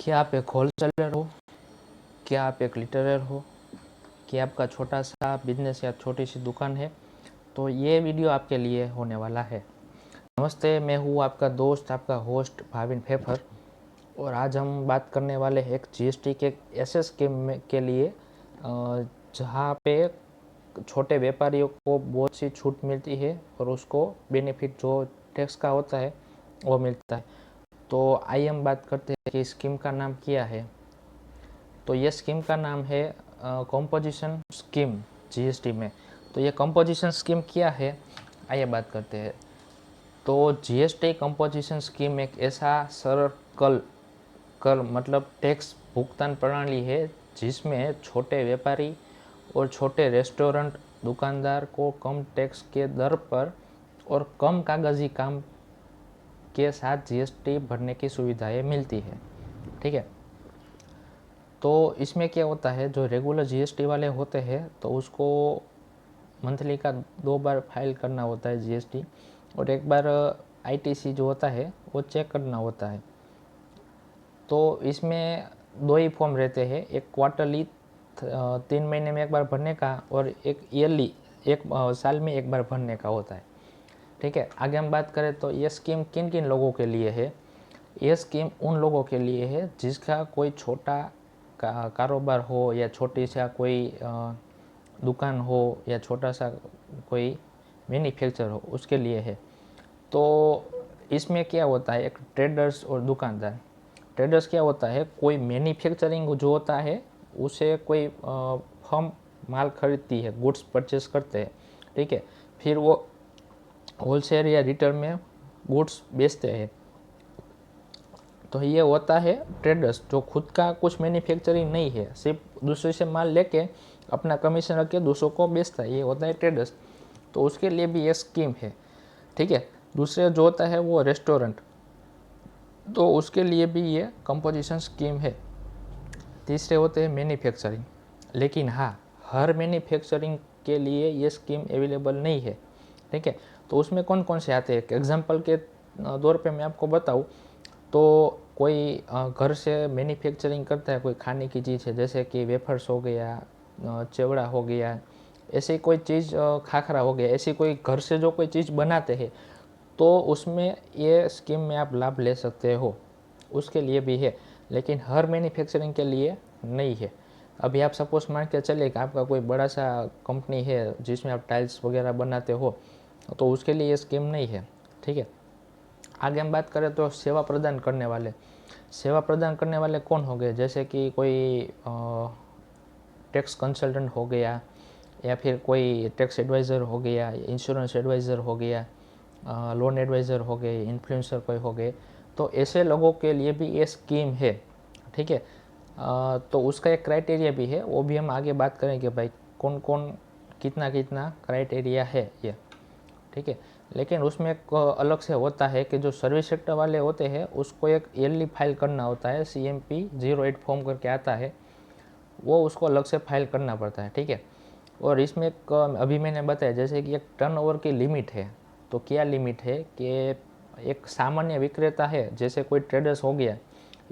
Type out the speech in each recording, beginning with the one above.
क्या आप एक होलसेलर हो, क्या आप एक रिटेलर हो, क्या आपका छोटा सा बिजनेस या छोटी सी दुकान है, तो ये वीडियो आपके लिए होने वाला है। नमस्ते, मैं हूँ आपका दोस्त, आपका होस्ट भाविन फेफर। और आज हम बात करने वाले हैं एक जीएसटी के ऐसे स्कीम के लिए जहाँ पे छोटे व्यापारियों को बहुत सी छूट मिलती है और उसको बेनिफिट जो टैक्स का होता है वो मिलता है। तो आइए हम बात करते हैं कि स्कीम का नाम क्या है। तो ये स्कीम का नाम है कंपोजिशन स्कीम जीएसटी में। तो ये कंपोजिशन स्कीम क्या है, आइए बात करते हैं। तो जीएसटी कंपोजिशन स्कीम एक ऐसा सरल कर मतलब टैक्स भुगतान प्रणाली है जिसमें छोटे व्यापारी और छोटे रेस्टोरेंट दुकानदार को कम टैक्स के दर पर और कम कागजी काम के साथ जीएसटी भरने की सुविधाएं मिलती है। ठीक है। तो इसमें क्या होता है, जो रेगुलर जीएसटी वाले होते हैं तो उसको मंथली का 2 बार फाइल करना होता है जीएसटी, और एक बार आईटीसी जो होता है वो चेक करना होता है। तो इसमें 2 ही फॉर्म रहते हैं, एक क्वार्टरली 3 महीने में एक बार भरने का और एक ईयरली एक साल में एक बार भरने का होता है। ठीक है। आगे हम बात करें तो ये स्कीम किन किन लोगों के लिए है। ये स्कीम उन लोगों के लिए है जिसका कोई छोटा कारोबार हो या छोटी सा कोई दुकान हो या छोटा सा कोई मैन्युफैक्चर हो, उसके लिए है। तो इसमें क्या होता है, एक ट्रेडर्स और दुकानदार। ट्रेडर्स क्या होता है, कोई मैन्युफैक्चरिंग जो होता है उसे कोई फर्म माल खरीदती है, गुड्स परचेस करते हैं। ठीक है। फिर वो होलसेल या रिटेल में गुड्स बेचते हैं। तो ये होता है ट्रेडर्स, जो खुद का कुछ मैन्युफैक्चरिंग नहीं है, सिर्फ दूसरे से माल लेके अपना कमीशन रख के दूसरों को बेचता है, ये होता है ट्रेडर्स। तो उसके लिए भी ये स्कीम है। ठीक है। दूसरे जो होता है वो रेस्टोरेंट, तो उसके लिए भी ये कंपोजिशन स्कीम है। तीसरे होते हैं मैन्युफैक्चरिंग, लेकिन हाँ, हर मैन्युफैक्चरिंग के लिए ये स्कीम अवेलेबल नहीं है। ठीक है। तो उसमें कौन कौन से आते हैं, एग्जाम्पल के तौर पे मैं आपको बताऊँ तो कोई घर से मैन्युफैक्चरिंग करता है, कोई खाने की चीज़ है जैसे कि वेफर्स हो गया, चिवड़ा हो गया, ऐसी कोई चीज़, खाखरा हो गया, ऐसी कोई घर से जो कोई चीज़ बनाते हैं, तो उसमें ये स्कीम में आप लाभ ले सकते हो, उसके लिए भी है। लेकिन हर मैन्युफैक्चरिंग के लिए नहीं है। अभी आप सपोज मान के चलिए कि आपका कोई बड़ा सा कंपनी है जिसमें आप टाइल्स वगैरह बनाते हो, तो उसके लिए ये स्कीम नहीं है। ठीक है। आगे हम बात करें तो सेवा प्रदान करने वाले। सेवा प्रदान करने वाले कौन हो गए, जैसे कि कोई टैक्स कंसल्टेंट हो गया, या फिर कोई टैक्स एडवाइज़र हो गया, इंश्योरेंस एडवाइज़र हो गया, लोन एडवाइज़र हो गए, इन्फ्लुएंसर कोई हो गए। तो ऐसे लोगों के लिए भी ये स्कीम है। ठीक है। तो उसका एक क्राइटेरिया भी है, वो भी हम आगे बात करेंगे भाई कौन कौन कितना कितना क्राइटेरिया है ये। ठीक है। लेकिन उसमें एक अलग से होता है कि जो सर्विस सेक्टर वाले होते हैं उसको एक ईयरली फाइल करना होता है, CMP 08 फॉर्म करके आता है, वो उसको अलग से फाइल करना पड़ता है। ठीक है। और इसमें एक अभी मैंने बताया जैसे कि एक टर्नओवर की लिमिट है। तो क्या लिमिट है कि एक सामान्य विक्रेता है, जैसे कोई ट्रेडर्स हो गया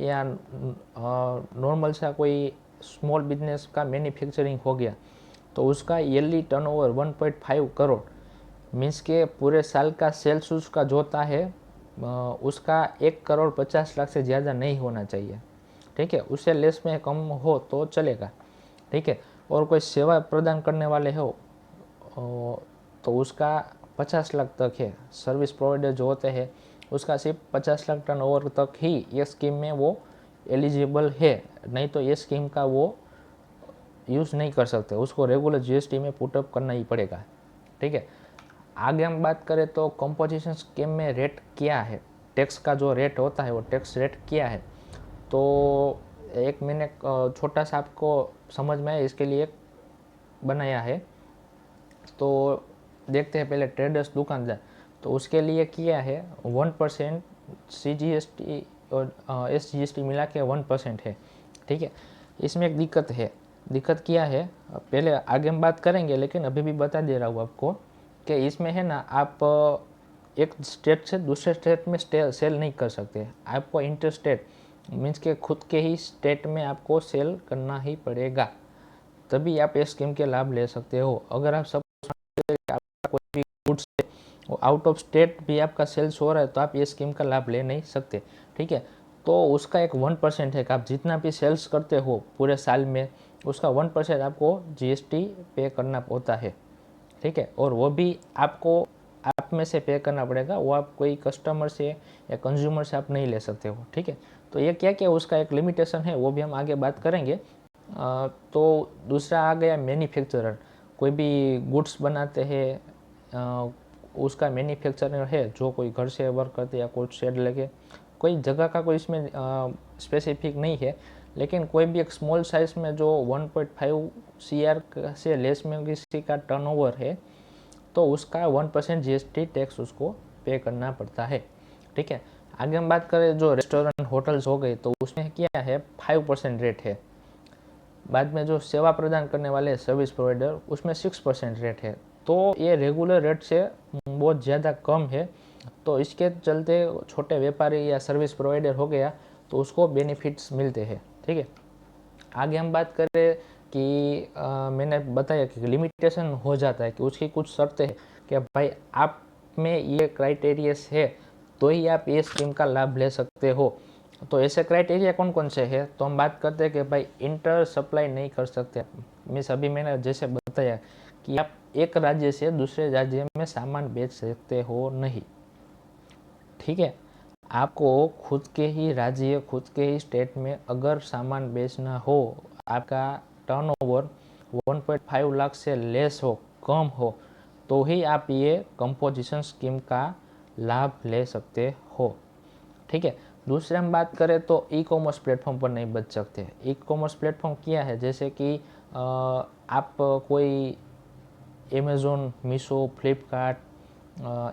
या नॉर्मल सा कोई स्मॉल बिजनेस का मैन्युफैक्चरिंग हो गया, तो उसका ईयरली टर्नओवर 1.5 करोड़ मीन्स के पूरे साल का सेल्स उसका जो होता है उसका 1,50,00,000 से ज़्यादा नहीं होना चाहिए। ठीक है। उससे लेस में कम हो तो चलेगा। ठीक है। और कोई सेवा प्रदान करने वाले हो तो उसका 50 लाख तक है। सर्विस प्रोवाइडर जो होते हैं उसका सिर्फ 50 लाख टर्नओवर तक ही ये स्कीम में वो एलिजिबल है, नहीं तो ये स्कीम का वो यूज़ नहीं कर सकते, उसको रेगुलर जीएसटी में पुटअप करना ही पड़ेगा। ठीक है। आगे हम बात करें तो कंपोजिशन स्कीम में रेट क्या है, टैक्स का जो रेट होता है वो टैक्स रेट क्या है। तो एक मैंने छोटा सा आपको समझ में आए इसके लिए बनाया है। तो देखते हैं पहले ट्रेडर्स दुकानदार, तो उसके लिए किया है 1% CGST और SGST मिला के 1% है। ठीक है। इसमें एक दिक्कत है, दिक्कत क्या है पहले आगे हम बात करेंगे, लेकिन अभी भी बता दे रहा हूँ आपको कि इसमें है ना, आप एक स्टेट से दूसरे स्टेट में सेल नहीं कर सकते, आपको इंटर स्टेट मीन्स के खुद के ही स्टेट में आपको सेल करना ही पड़ेगा, तभी आप इस स्कीम के लाभ ले सकते हो। अगर आप सब आपका कोई भी गुड्स है वो आउट ऑफ स्टेट भी आपका सेल्स हो रहा है तो आप ये स्कीम का लाभ ले नहीं सकते, ठीक है। तो उसका एक 1% है कि आप जितना भी सेल्स करते हो पूरे साल में उसका 1% आपको जीएसटी पे करना होता है, ठीक है। और वो भी आपको आप में से पे करना पड़ेगा, वो आप कोई कस्टमर से या कंज्यूमर से आप नहीं ले सकते हो, ठीक है। तो ये क्या क्या उसका एक लिमिटेशन है वो भी हम आगे बात करेंगे। तो दूसरा आ गया मैन्युफैक्चरर, कोई भी गुड्स बनाते हैं उसका मैन्युफैक्चरर है, जो कोई घर से वर्क करते या कोई शेड लगे, कोई जगह का कोई इसमें स्पेसिफिक नहीं है, लेकिन कोई भी एक स्मॉल साइज में जो 1.5 CR से लेस में किसी का टर्नओवर है तो उसका 1% जीएसटी टैक्स उसको पे करना पड़ता है, ठीक है। आगे हम बात करें जो रेस्टोरेंट होटल्स हो गए तो उसमें क्या है 5% रेट है। बाद में जो सेवा प्रदान करने वाले सर्विस प्रोवाइडर उसमें 6% रेट है। तो ये रेगुलर रेट से बहुत ज़्यादा कम है, तो इसके चलते छोटे व्यापारी या सर्विस प्रोवाइडर हो गया तो उसको बेनिफिट्स मिलते हैं, ठीक है। आगे हम बात करें कि मैंने बताया कि लिमिटेशन हो जाता है कि उसकी कुछ शर्तें हैं कि भाई आप में ये क्राइटेरियस है तो ही आप ये स्कीम का लाभ ले सकते हो। तो ऐसे क्राइटेरिया कौन कौन से हैं, तो हम बात करते हैं कि भाई इंटर सप्लाई नहीं कर सकते। मीन्स अभी मैंने जैसे बताया कि आप एक राज्य से दूसरे राज्य में सामान बेच सकते हो नहीं, ठीक है। आपको खुद के ही राज्य खुद के ही स्टेट में अगर सामान बेचना हो, आपका टर्नओवर 1.5 लाख से लेस हो, कम हो, तो ही आप ये कंपोजिशन स्कीम का लाभ ले सकते हो, ठीक है। दूसरे हम बात करें तो ई कॉमर्स प्लेटफॉर्म पर नहीं बच सकते। ई कॉमर्स प्लेटफॉर्म क्या है, जैसे कि आप कोई अमेज़ोन, मीशो, फ्लिपकार्ट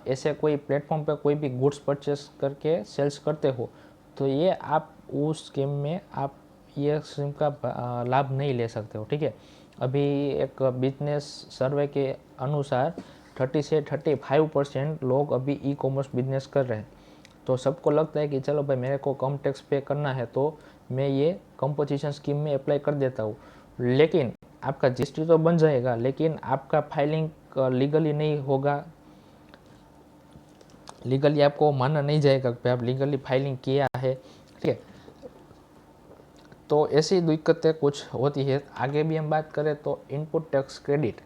ऐसे कोई प्लेटफॉर्म पे कोई भी गुड्स परचेस करके सेल्स करते हो तो ये आप उस स्कीम में आप ये स्कीम का लाभ नहीं ले सकते हो, ठीक है। अभी एक बिजनेस सर्वे के अनुसार 30 से 35% लोग अभी ई कॉमर्स बिजनेस कर रहे हैं। तो सबको लगता है कि चलो भाई मेरे को कम टैक्स पे करना है तो मैं ये कंपोजिशन स्कीम में अप्लाई कर देता हूँ, लेकिन आपका जीएसटी तो बन जाएगा लेकिन आपका फाइलिंग लीगली नहीं होगा, लीगली आपको माना नहीं जाएगा कि आप लीगली फाइलिंग किया है, ठीक है। तो ऐसी दिक्कतें कुछ होती है। आगे भी हम बात करें तो इनपुट टैक्स क्रेडिट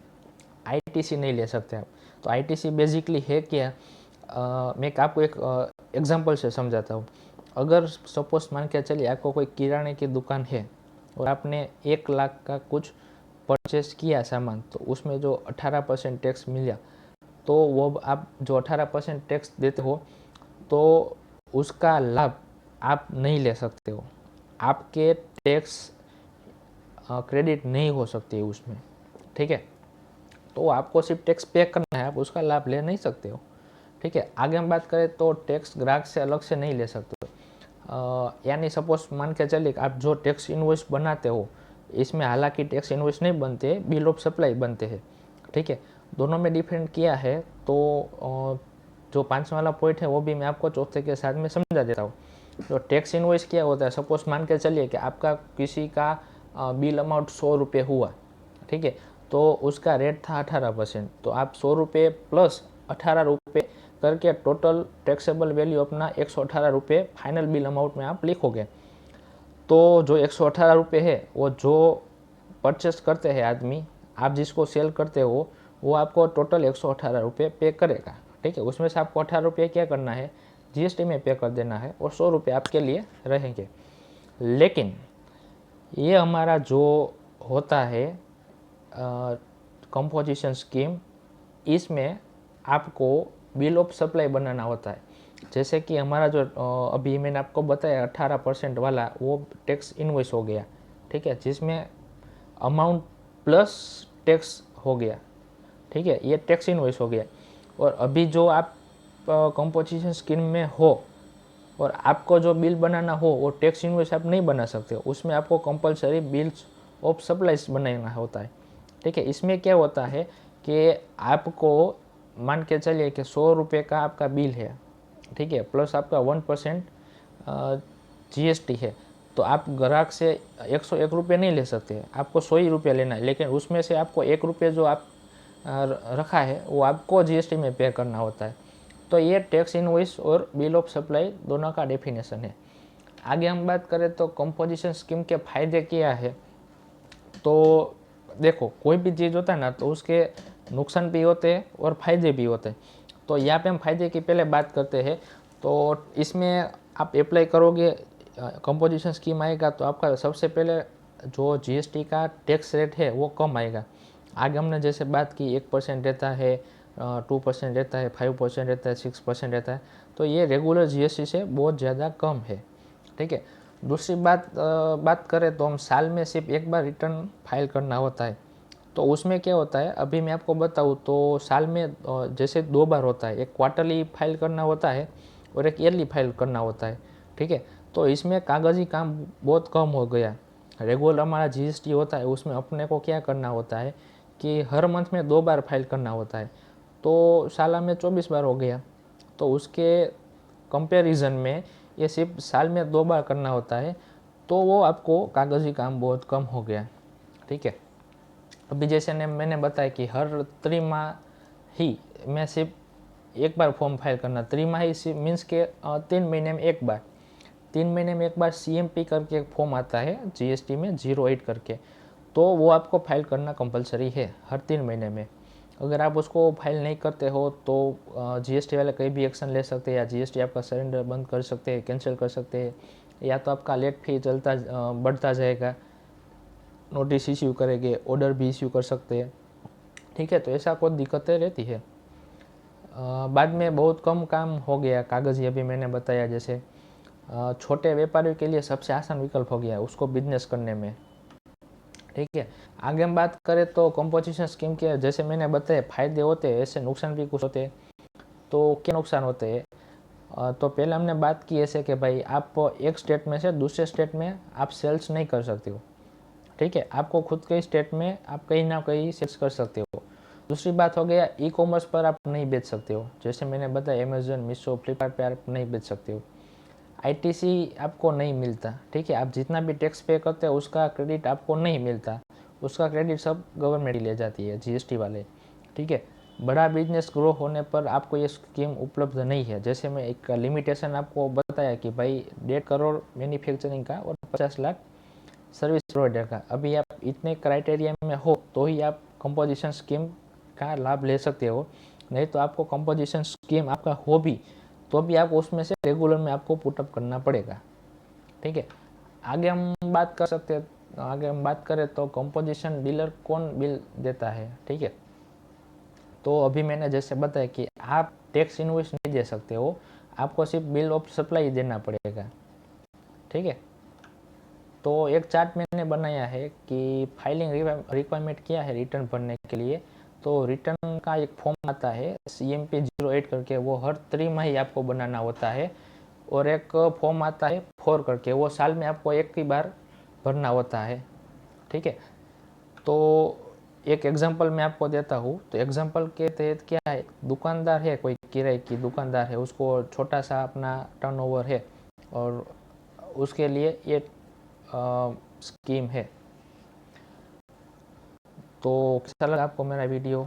आईटीसी नहीं ले सकते आप। तो आईटीसी बेसिकली है क्या, मैं आपको एक एग्जांपल से समझाता हूँ। अगर सपोज मान के चलिए आपको कोई किराने की दुकान है और आपने 1 लाख का कुछ परचेस किया सामान, तो उसमें जो 18% टैक्स मिला तो वो आप जो 18% टैक्स देते हो तो उसका लाभ आप नहीं ले सकते हो, आपके टैक्स क्रेडिट नहीं हो सकती है उसमें, ठीक है। तो आपको सिर्फ टैक्स पे करना है, आप उसका लाभ ले नहीं सकते हो, ठीक है। आगे हम बात करें तो टैक्स ग्राहक से अलग से नहीं ले सकते हो। यानी सपोज मान के चलिए आप जो टैक्स इनवॉइस बनाते हो इसमें हालांकि टैक्स इनवॉइस नहीं बनते, बिल ऑफ सप्लाई बनते हैं, ठीक है। दोनों में डिफरेंट किया है तो जो 5वां वाला पॉइंट है वो भी मैं आपको चौथे के साथ में समझा देता हूँ। तो टैक्स इनवॉइस क्या होता है, सपोज मान के चलिए कि आपका किसी का बिल अमाउंट 100 रुपये हुआ, ठीक है। तो उसका रेट था 18%, तो आप 100 रुपये प्लस 18 रुपये करके टोटल टैक्सेबल वैल्यू अपना 118 रुपये फाइनल बिल अमाउंट में आप लिखोगे। तो जो 118 रुपये है वो जो परचेस करते हैं आदमी, आप जिसको सेल करते हो वो आपको टोटल 118 रुपये पे करेगा, ठीक है। उसमें से आपको 18 रुपये क्या करना है, जीएसटी में पे कर देना है और 100 रुपये आपके लिए रहेंगे। लेकिन ये हमारा जो होता है कंपोजिशन स्कीम, इसमें आपको बिल ऑफ सप्लाई बनाना होता है। जैसे कि हमारा जो अभी मैंने आपको बताया 18% वाला वो टैक्स इनवॉइस हो गया, ठीक है, जिसमें अमाउंट प्लस टैक्स हो गया, ठीक है, ये टैक्स इनवॉइस हो गया। और अभी जो आप कंपोजिशन स्कीम में हो और आपको जो बिल बनाना हो वो टैक्स इनवॉइस आप नहीं बना सकते, उसमें आपको कंपलसरी बिल्स ऑफ सप्लाईज बनाना होता है, ठीक है। इसमें क्या होता है कि आपको मान के चलिए कि 100 रुपये का आपका बिल है, ठीक है, प्लस आपका 1% जीएसटी है, तो आप ग्राहक से 101 रुपये नहीं ले सकते, आपको 100 ही रुपये लेना है, लेकिन उसमें से आपको 1 रुपये जो आप रखा है वो आपको जीएसटी में पे करना होता है। तो ये टैक्स इनवॉइस और बिल ऑफ सप्लाई दोनों का डेफिनेशन है। आगे हम बात करें तो कंपोजिशन स्कीम के फ़ायदे क्या है। तो देखो, कोई भी चीज़ होता है ना, तो उसके नुकसान भी होते हैं और फ़ायदे भी होते हैं। तो यहाँ पे हम फ़ायदे की पहले बात करते हैं। तो इसमें आप अप्लाई करोगे, कंपोजिशन स्कीम आएगा, तो आपका सबसे पहले जो जीएसटी का टैक्स रेट है वो कम आएगा। आगे हमने जैसे बात की 1% रहता है, 2% रहता है, 5% रहता है, 6% रहता है। तो ये रेगुलर जीएसटी से बहुत ज़्यादा कम है। ठीक है। दूसरी बात करें तो हम साल में सिर्फ एक बार रिटर्न फाइल करना होता है। तो उसमें क्या होता है, अभी मैं आपको बताऊँ तो साल में जैसे 2 बार होता है, एक क्वार्टरली फाइल करना होता है और एक ईयरली फाइल करना होता है। ठीक है। तो इसमें कागज़ी काम बहुत कम हो गया। रेगुलर हमारा जीएसटी होता है, उसमें अपने को क्या करना होता है कि हर मंथ में 2 बार फाइल करना होता है, तो साल में 24 बार हो गया। तो उसके कंपैरिजन में ये सिर्फ साल में 2 बार करना होता है, तो वो आपको कागज़ी काम बहुत कम हो गया। ठीक है। अभी जैसे ने मैंने बताया कि हर त्रिमाही में सिर्फ एक बार फॉर्म फाइल करना, त्रिमाही मीन्स के 3 महीने में एक बार, 3 महीने में एक बार सीएमपी करके एक फॉर्म आता है जीएसटी में 08 करके, तो वो आपको फाइल करना कंपलसरी है हर 3 महीने में। अगर आप उसको फाइल नहीं करते हो तो जीएसटी वाले कहीं भी एक्शन ले सकते हैं, या जीएसटी आपका सरेंडर बंद कर सकते हैं, कैंसिल कर सकते हैं, या तो आपका लेट फी बढ़ता जाएगा, नोटिस इश्यू करेंगे, ऑर्डर भी इश्यू कर सकते हैं। ठीक है। तो ऐसा कोई दिक्कतें रहती है। बाद में बहुत कम काम हो गया कागज़ी, अभी मैंने बताया जैसे छोटे व्यापारियों के लिए सबसे आसान विकल्प हो गया उसको बिजनेस करने में। ठीक है। आगे हम बात करें तो कंपोजिशन स्कीम के जैसे मैंने बताया फ़ायदे होते हैं, ऐसे नुकसान भी कुछ होते हैं। तो क्या नुकसान होते हैं, तो पहले हमने बात की ऐसे कि भाई आप एक स्टेट में से दूसरे स्टेट में आप सेल्स नहीं कर सकते हो। ठीक है। आपको खुद के स्टेट में आप कहीं ना कहीं सेल्स कर सकते हो। दूसरी बात हो गया, ई कॉमर्स पर आप नहीं बेच सकते हो, जैसे मैंने बताया अमेजोन, मीशो, फ्लिपकार्ट पे आप नहीं बेच सकते हो। आईटीसी आपको नहीं मिलता। ठीक है। आप जितना भी टैक्स पे करते हो उसका क्रेडिट आपको नहीं मिलता, उसका क्रेडिट सब गवर्नमेंट ही ले जाती है, जीएसटी वाले। ठीक है। बड़ा बिजनेस ग्रो होने पर आपको ये स्कीम उपलब्ध नहीं है। जैसे मैं एक लिमिटेशन आपको बताया कि भाई 1.5 करोड़ मैन्युफैक्चरिंग का और 50 लाख सर्विस प्रोवाइडर का, अभी आप इतने क्राइटेरिया में हो तो ही आप कंपोजिशन स्कीम का लाभ ले सकते हो, नहीं तो आपको कंपोजिशन स्कीम आपका हो भी तो भी आप उसमें से रेगुलर में आपको पुटअप करना पड़ेगा। ठीक है। आगे हम बात कर सकते हैं, आगे हम बात करें तो कंपोजिशन डीलर कौन बिल देता है। ठीक है। तो अभी मैंने जैसे बताया कि आप टैक्स इनवॉइस नहीं दे सकते हो, आपको सिर्फ बिल ऑफ सप्लाई देना पड़ेगा। ठीक है। तो एक चार्ट मैंने बनाया है कि फाइलिंग रिक्वायरमेंट क्या है रिटर्न भरने के लिए। तो रिटर्न का एक फॉर्म आता है CMP 08 करके, वो हर त्रिमाही आपको बनाना होता है। और एक फॉर्म आता है 4 करके, वो साल में आपको एक ही बार भरना होता है। ठीक है। तो एक एग्जांपल मैं आपको देता हूँ। तो एग्जांपल के तहत क्या है, दुकानदार है, कोई किराए की दुकानदार है, उसको छोटा सा अपना टर्नओवर है और उसके लिए ये स्कीम है। तो कैसा लगा आपको मेरा वीडियो?